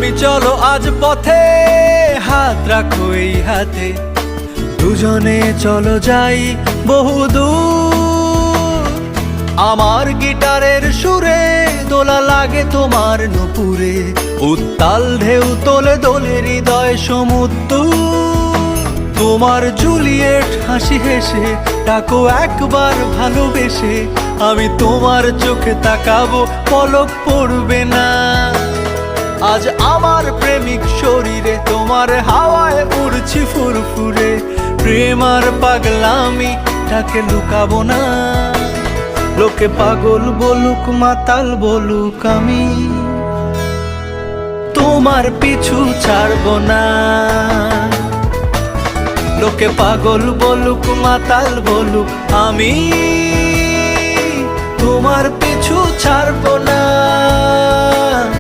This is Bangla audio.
আমি চলো আজ পথে, হাত রাখো এই হাতে, দুজনে চলো যাই বহুদূর। আমার গিটারের সুরে দোলা লাগে তোমার নুপুরে, উত্তাল ঢেউ তোলে দোলে হৃদয় সমুদ্র। তোমার জুলিয়েট হাসি হেসে ডাকো একবার ভালোবেসে, আমি তোমার চোখে তাকাবো পলক পড়বে না। আজ আমার প্রেমিক শরীরে তোমার হাওয়ায় উড়ছি ফুরফুরে, প্রেম আর পাগলামি তাকে লুকাবো না। লোকে পাগল বলুক মাতাল বলুক, আমি তোমার পিছু ছাড়বো না। লোকে পাগল বলুক মাতাল বলুক, আমি তোমার পিছু ছাড়বো না।